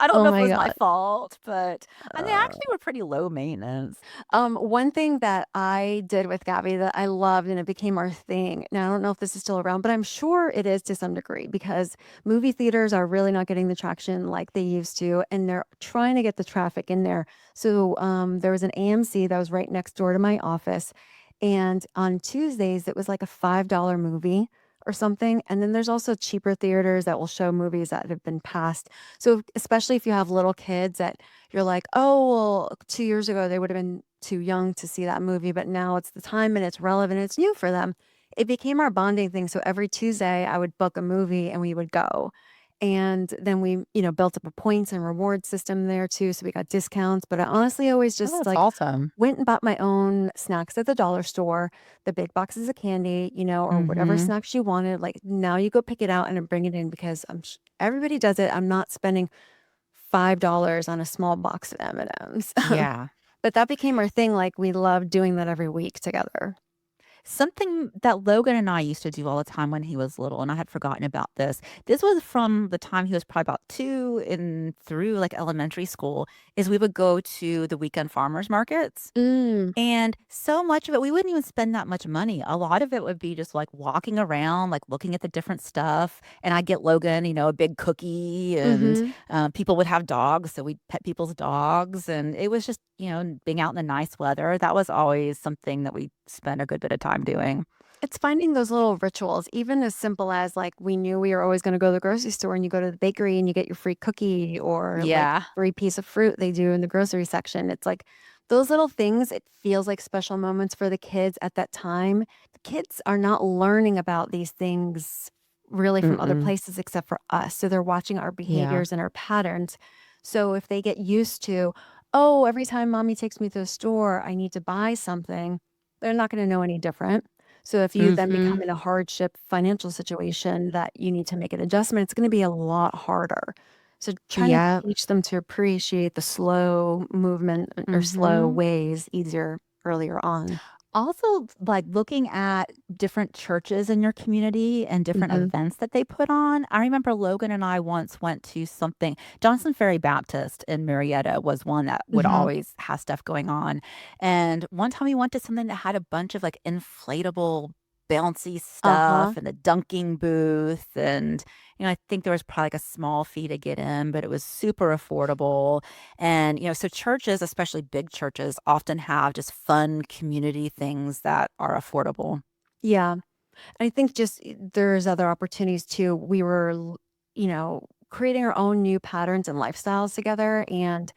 I don't Oh know if it my was my god. fault, but and they Uh, actually were pretty low maintenance. one thing that I did with Gabby that I loved and it became our thing. Now, I don't know if this is still around, but I'm sure it is to some degree because movie theaters are really not getting the traction like they used to, and they're trying to get the traffic in there. So, there was an AMC that was right next door to my office, and on Tuesdays, it was like a $5 movie or something. And then there's also cheaper theaters that will show movies that have been passed. So, especially if you have little kids that you're like, "Oh, well, 2 years ago, they would have been too young to see that movie, but now it's the time and it's relevant, it's new for them." It became our bonding thing, so every Tuesday, I would book a movie and we would go. And then we, built up a points and reward system there too, so we got discounts, but I honestly always Oh, just, that's like, awesome. went and bought my own snacks at the dollar store, the big boxes of candy, or whatever Mhm. snacks you wanted, like, now you go pick it out and bring it in because everybody does it, I'm not spending $5 on a small box of M&Ms. Yeah. But that became our thing, like, we loved doing that every week together. Something that Logan and I used to do all the time when he was little, and I had forgotten about this. This was from the time he was probably about 2 and through, like, elementary school, is we would go to the weekend farmers markets. Mm, And so much of it, we wouldn't even spend that much money. A lot of it would be just like walking around, like looking at the different stuff. And I'd get Logan, a big cookie, and mhm. people would have dogs. So we'd pet people's dogs. And it was just, being out in the nice weather. That was always something that we spent a good bit of time doing. It's finding those little rituals, even as simple as, like, we knew we were always gonna go to the grocery store and you go to the bakery and you get your free cookie or, like, Yeah. free piece of fruit they do in the grocery section. It's like those little things, it feels like special moments for the kids at that time. The kids are not learning about these things really from other Mm-mm. places except for us, so they're watching our Yeah. behaviors and our patterns. So if they get used to, "Oh, every time mommy takes me to the store, I need to buy something," they're not gonna know any different. So if you then Mm-hmm. become in a hardship financial situation that you need to make an adjustment, it's gonna be a lot harder. So trying to Yeah. teach them to appreciate the slow movement or slow Mm-hmm. ways easier earlier on. Also, like, looking at different churches in your community and different Mhm, events that they put on. I remember Logan and I once went to something. Johnson Ferry Baptist in Marietta was one that would mhm. always have stuff going on, and one time we went to something that had a bunch of, like, inflatable bouncy Uh-huh. stuff and the dunking booth, and, I think there was probably, like, a small fee to get in, but it was super affordable, and, so churches, especially big churches, often have just fun community things that are affordable. Yeah. I think just there's other opportunities too. We were, creating our own new patterns and lifestyles together and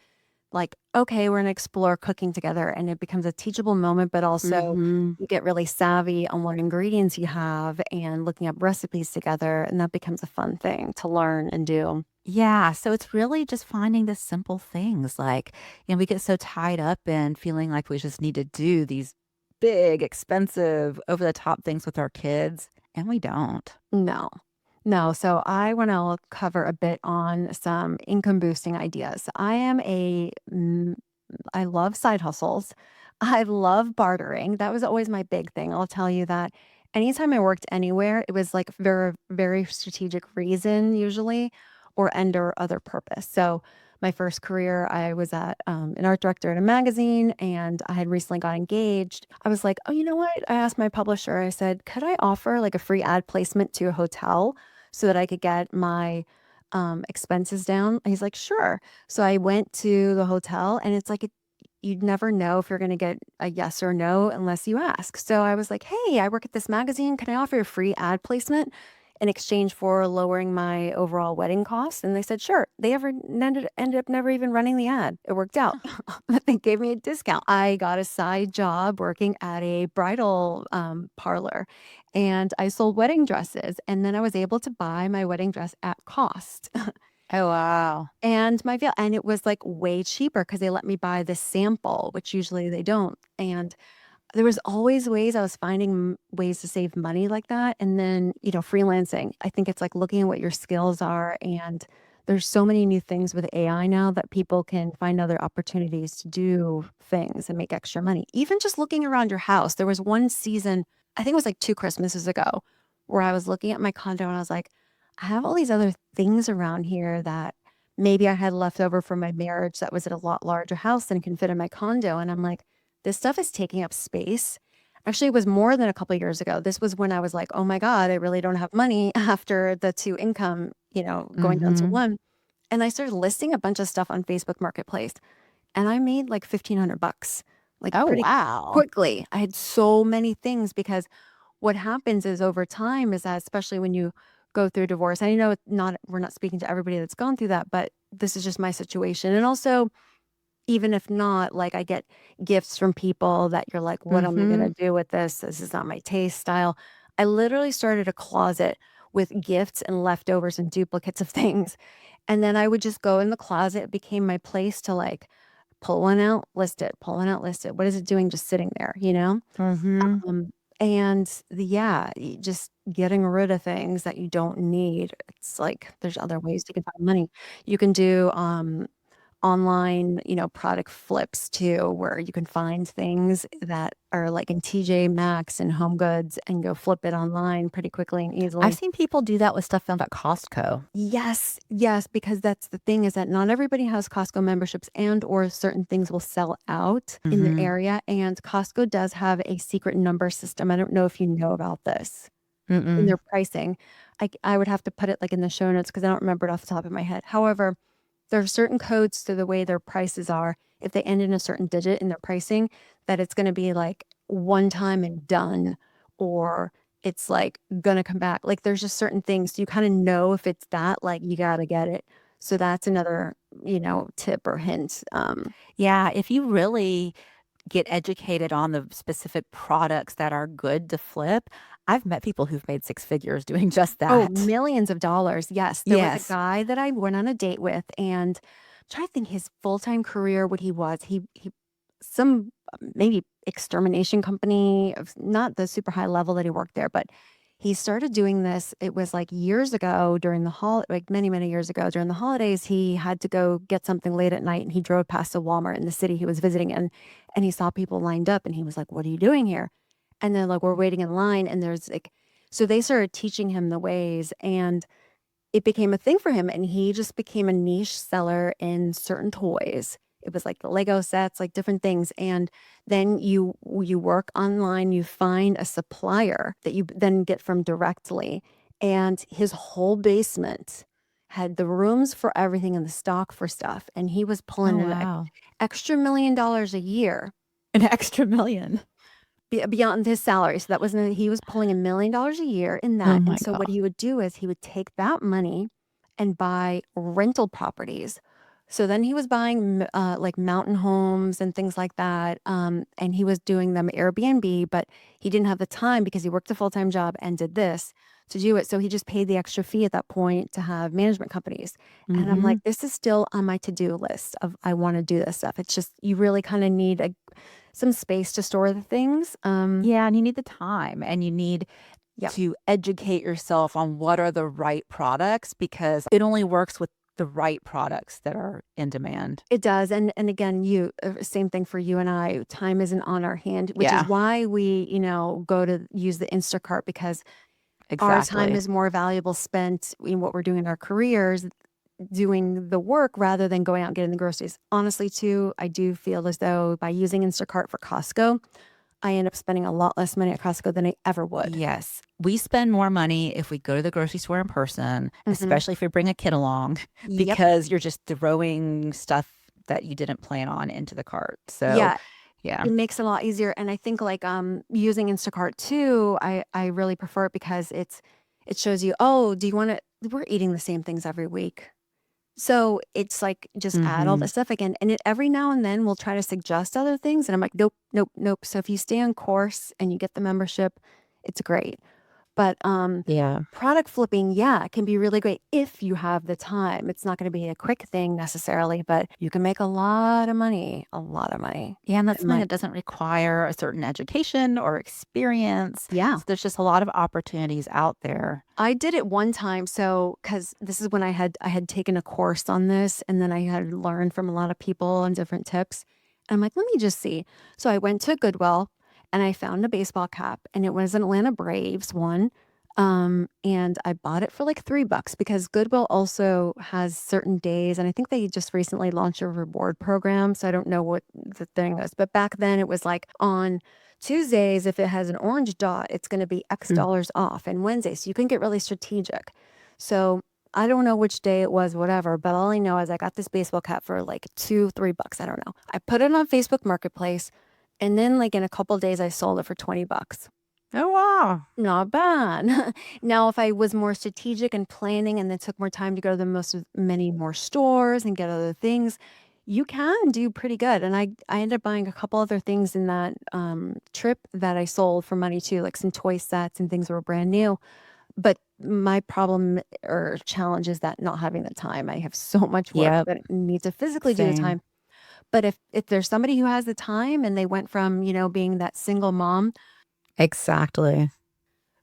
like, okay, we're gonna explore cooking together and it becomes a teachable moment, but also Mhm. you get really savvy on what ingredients you have and looking up recipes together, and that becomes a fun thing to learn and do. Yeah, so it's really just finding the simple things, like, we get so tied up in feeling like we just need to do these big, expensive, over the top things with our kids, and we don't. No. No, so I want to cover a bit on some income boosting ideas. I love side hustles. I love bartering. That was always my big thing. I'll tell you that anytime I worked anywhere, it was like very, very strategic reason usually or under other purpose. So my first career, I was at an art director at a magazine and I had recently got engaged. I was like, oh, you know what? I asked my publisher, I said, could I offer like a free ad placement to a hotel so that I could get my expenses down? And he's like, sure. So I went to the hotel and it's like you'd never know if you're going to get a yes or no unless you ask. So I was like, hey, I work at this magazine. Can I offer a free ad placement in exchange for lowering my overall wedding costs? And they said, sure. They ended up never even running the ad. It worked out. They gave me a discount. I got a side job working at a bridal parlor and I sold wedding dresses. And then I was able to buy my wedding dress at cost. Oh, wow. And my veil, and it was, like, way cheaper because they let me buy the sample, which usually they don't, and there was always ways I was finding ways to save money like that, and then, freelancing. I think it's, like, looking at what your skills are, and there's so many new things with AI now that people can find other opportunities to do things and make extra money. Even just looking around your house, there was one season, I think it was, like, 2 Christmases ago, where I was looking at my condo and I was like, "I have all these other things around here that maybe I had left over from my marriage that was at a lot larger house than can fit in my condo," and I'm like, "This stuff is taking up space." Actually, it was more than a couple years ago. This was when I was like, "Oh my god, I really don't have money," after the 2 income, going down to Mhm. 1, and I started listing a bunch of stuff on Facebook Marketplace, and I made like 1,500 bucks, like, Oh, pretty wow. quickly. I had so many things because what happens is over time is that especially when you go through divorce, I know it's not we're not speaking to everybody that's gone through that, but this is just my situation, and also, even if not, like, I get gifts from people that you're like, "What am I gonna Mhm. do with this? This is not my taste style." I literally started a closet with gifts and leftovers and duplicates of things, and then I would just go in the closet. It became my place to, like, pull one out, list it, pull one out, list it. What is it doing just sitting there, you know? Mhm. Just getting rid of things that you don't need. It's like there's other ways you can find money. You can do, online, product flips too, where you can find things that are like in TJ Maxx and Home Goods and go flip it online pretty quickly and I've easily. seen people do that with stuff found at Costco. Yes, yes, because that's the thing is that not everybody has Costco memberships and or certain things will sell out in the Mhm. area, and Costco does have a secret number system. I don't know if you know about this in Mm-mm. their pricing. I would have to put it, like, in the show notes because I don't remember it off the top of my head. However, there are certain codes to the way their prices are. If they end in a certain digit in their pricing, that it's gonna be, like, one time and done, or it's, like, gonna come back. Like, there's just certain things you kinda know if it's that, like, you gotta get it. So that's another, tip or hint. Yeah, if you really get educated on the specific products that are good to flip, I've met people who've made 6 figures doing just Oh, that. millions of dollars, yes. There was a Yes. guy that I went on a date with, and I'm trying to think his full-time career, what he was. He some maybe extermination company of not the super high level that he worked there, but he started doing this, it was, like, years ago during the like, many, many years ago during the holidays, he had to go get something late at night, and he drove past a Walmart in the city he was visiting in, and he saw people lined up, and he was like, "What are you doing here?" And then, like, we're waiting in line, and there's, like so they started teaching him the ways, and it became a thing for him, and he just became a niche seller in certain toys. It was like the Lego sets, like different things, and then you work online, you find a supplier that you then get from directly, and his whole basement had the rooms for everything and the stock for stuff, and he was Oh, pulling an wow. extra $1,000,000 a year An extra million. beyond his salary, so that wasn't he was pulling $1,000,000 a year in Oh that, and my so what god. he would do is he would take that money and buy rental properties. So then he was buying, like, mountain homes and things like that, and he was doing them Airbnb, but he didn't have the time because he worked a full-time job and did this to do it, so he just paid the extra fee at that point to have management companies, and I'm like, Mhm. "This is still on my to-do list of I wanna do this stuff." It's just you really kinda need some space to store the things, Yeah, and you need the time, and you need Yep. to educate yourself on what are the right products because it only works with the right products that are in demand. It does, and again, same thing for you and I, time isn't on our hand, which is Yeah, why we, go to use the Instacart because our time exactly. is more valuable spent in what we're doing in our careers, doing the work rather than going out and getting the groceries. Honestly, too, I do feel as though by using Instacart for Costco, I end up spending a lot less money at Costco than I ever would. Yes. We spend more money if we go to the grocery store in person, Mhm. especially if we bring a kid along, Yep. because you're just throwing stuff that you didn't plan on into the cart. So, Yeah, yeah. it makes it a lot easier, and I think, like, using Instacart too, I really prefer it because it shows you, "Oh, do you wanna" we're eating the same things every week. So, it's like, just add all the Mhm. stuff again, and it every now and then will try to suggest other things, and I'm like, "Nope, nope, nope." So, if you stay on course and you get the membership, it's great. But, Yeah. product flipping, yeah, it can be really great if you have the time. It's not gonna be a quick thing necessarily, but you can make a lot of money. Yeah, and that's It something might that doesn't require a certain education or experience. Yeah. So there's just a lot of opportunities out there. I did it one time, so because this is when I had taken a course on this, and then I had learned from a lot of people and different tips. And I'm like, "Let me just see." So I went to Goodwill, and I found a baseball cap, and it was an Atlanta Braves one, and I bought it for, like, $3 because Goodwill also has certain days, and I think they just recently launched a reward program, so I don't know what the thing is, but back then, it was, like, on Tuesdays, if it has an orange dot, it's gonna be X Mm. dollars off, and Wednesdays, you can get really strategic. So, I don't know which day it was, whatever, but all I know is I got this baseball cap for like 2, $3, I don't know. I put it on Facebook Marketplace, and then, like, in a couple days, I sold it for $20. Oh, wow. Not bad. Now, if I was more strategic and planning and then took more time to go to the most of many more stores and get other things, you can do pretty good. And I ended up buying a couple other things in that trip that I sold for money too, like some toy sets and things that were brand new. But my problem or challenge is that not having the time. I have so much work Yep. that I need to physically do the Same. time. But if there's somebody who has the time and they went from, being that single mom, Exactly.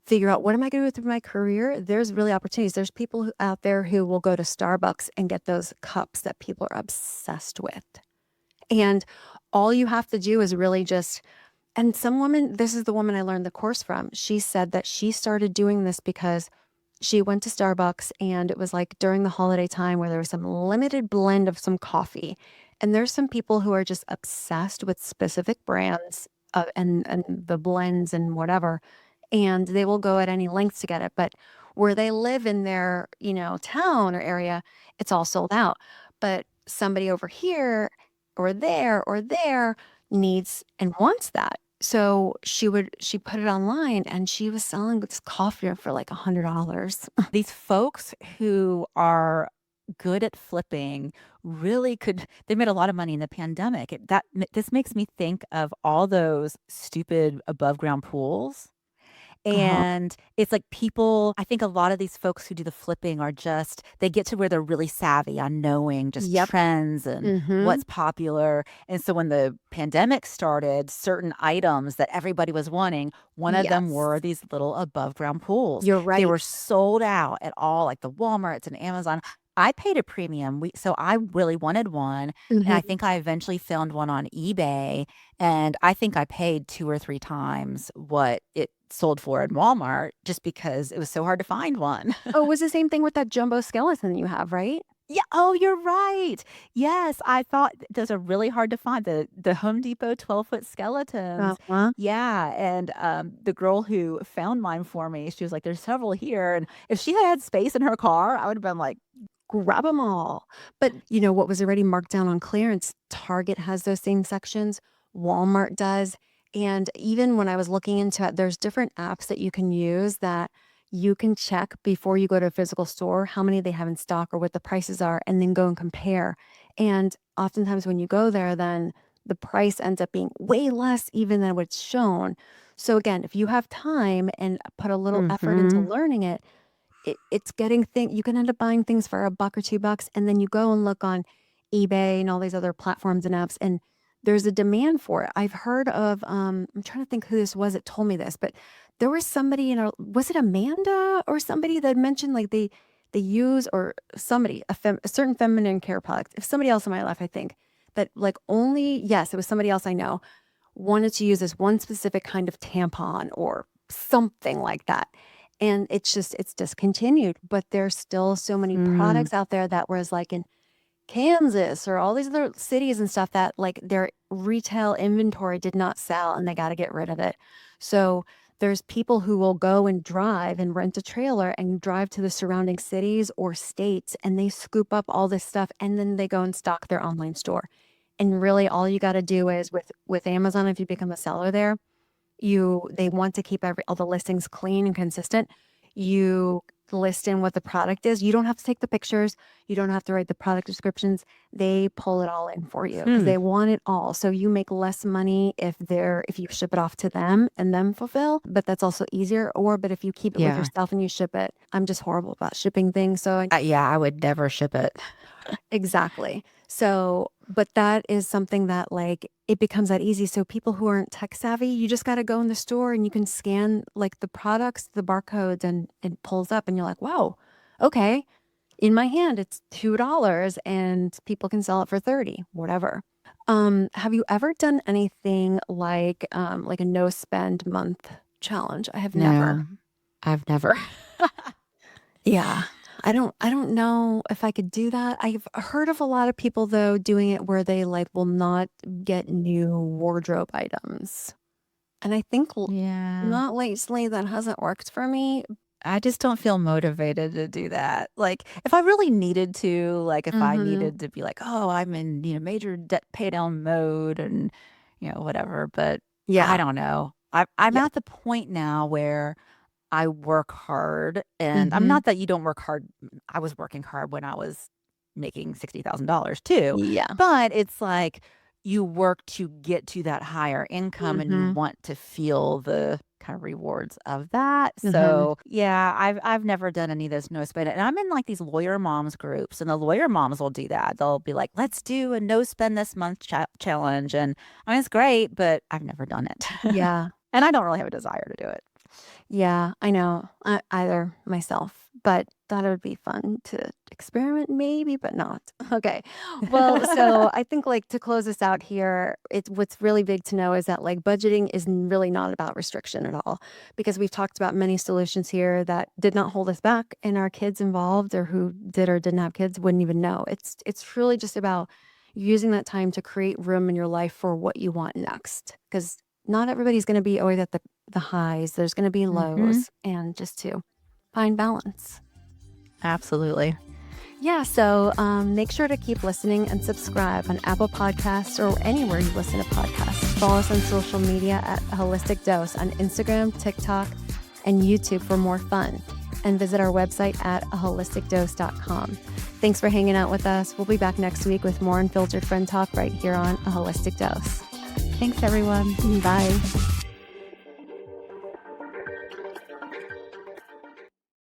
figure out what am I gonna do with my career, there's really opportunities. There's people out there who will go to Starbucks and get those cups that people are obsessed with. And all you have to do is really just and some woman this is the woman I learned the course from. She said that she started doing this because she went to Starbucks and it was like during the holiday time where there was some limited blend of some coffee. And there's some people who are just obsessed with specific brands and the blends and whatever, and they will go at any length to get it. But where they live in their, town or area, it's all sold out. But somebody over here or there needs and wants that. So she put it online and she was selling this coffee for like $100. These folks who are good at flipping really could they made a lot of money in the pandemic. This makes me think of all those stupid above ground pools. Uh-huh. And it's like people I think a lot of these folks who do the flipping are just they get to where they're really savvy on knowing just Yep. trends and Mhm. what's popular. And so when the pandemic started, certain items that everybody was wanting, one of them Yes. were these little above ground pools. You're They right. were sold out at all like the Walmarts and Amazon. I paid a premium. So I really wanted one. And I Mhm. think I eventually found one on eBay and I think I paid 2 or 3 times what it sold for at Walmart just because it was so hard to find one. Oh, it was the same thing with that jumbo skeleton you have, right? Yeah, oh, you're right. Yes, I thought those are really hard to find, the Home Depot 12-foot skeletons. Uh-huh. Yeah, and, the girl who found mine for me, she was like, "There's several here," and if she had space in her car, I would've been like, Grab them all. But, what was already marked down on clearance, Target has those same sections, Walmart does, and even when I was looking into it, there's different apps that you can use that you can check before you go to a physical store how many they have in stock or what the prices are, and then go and compare. And oftentimes when you go there, then the price ends up being way less even than what's shown. So again, if you have time and put a little effort into mhm. learning it, it's getting thing you can end up buying things for a buck or $2, and then you go and look on eBay and all these other platforms and apps, and there's a demand for it. I've heard of, I'm trying to think who this was that told me this, but there was somebody, was it Amanda or somebody that mentioned like they use, or somebody, a certain feminine care product. If somebody else in my life, I think that like yes, it was somebody else I know, wanted to use this one specific kind of tampon or something like that. And it's discontinued, but there's still so many Mm, products out there that was like in Kansas or all these other cities and stuff that like their retail inventory did not sell and they got to get rid of it. So there's people who will go and drive and rent a trailer and drive to the surrounding cities or states, and they scoop up all this stuff and then they go and stock their online store. And really all you got to do is with Amazon, if you become a seller there, they want to keep all the listings clean and consistent. You list in what the product is. You don't have to take the pictures. You don't have to write the product descriptions. They pull it all in for you because hmm. they want it all. So you make less money if you ship it off to them and them fulfill, but that's also easier. But if you keep it with Yeah. yourself and you ship it, I'm just horrible about shipping things. Yeah, I would never ship it. Exactly. So, but that is something that like it becomes that easy. So people who aren't tech savvy, you just got to go in the store and you can scan like the products, the barcodes, and it pulls up and you're like, wow, okay. In my hand, it's $2 and people can sell it for 30, whatever. Have you ever done anything like a no spend month challenge? I have never. No, I've never. Yeah. I don't know if I could do that. I've heard of a lot of people though doing it where they like will not get new wardrobe items. And I think Yeah. not lately that hasn't worked for me. I just don't feel motivated to do that. Like, if I really needed to, like, if I Mhm. needed to be like, "Oh, I'm in, major debt pay down mode," and, whatever, but I Yeah. don't know. I'm Yeah. at the point now where I work hard, and I'm Mhm. not that you don't work hard. I was working hard when I was making $60,000 too, Yeah. but it's like you work to get to that higher income and you Mhm. want to feel the kind of rewards of that. Mhm. So, yeah, I've never done any of those no spend. And I'm in like these lawyer moms groups, and the lawyer moms will do that. They'll be like, "Let's do a no spend this month challenge." And I mean, it's great, but I've never done it. Yeah. And I don't really have a desire to do it. Yeah, I know. Either myself, but thought it would be fun to experiment maybe, but not. Okay. Well, so I think like to close this out here, what's really big to know is that like budgeting is really not about restriction at all because we've talked about many solutions here that did not hold us back and our kids involved or who did or didn't have kids wouldn't even know. It's truly just about using that time to create room in your life for what you want next because not everybody's going to be always at the highs. There's going to be Hmm. lows, and just to find balance. Absolutely. Yeah, so make sure to keep listening and subscribe on Apple Podcasts or anywhere you listen to podcasts. Follow us on social media at Holistic Dose on Instagram, TikTok, and YouTube for more fun. And visit our website at aholisticdose.com. Thanks for hanging out with us. We'll be back next week with more unfiltered friend talk right here on A Holistic Dose. Thanks, everyone. Bye.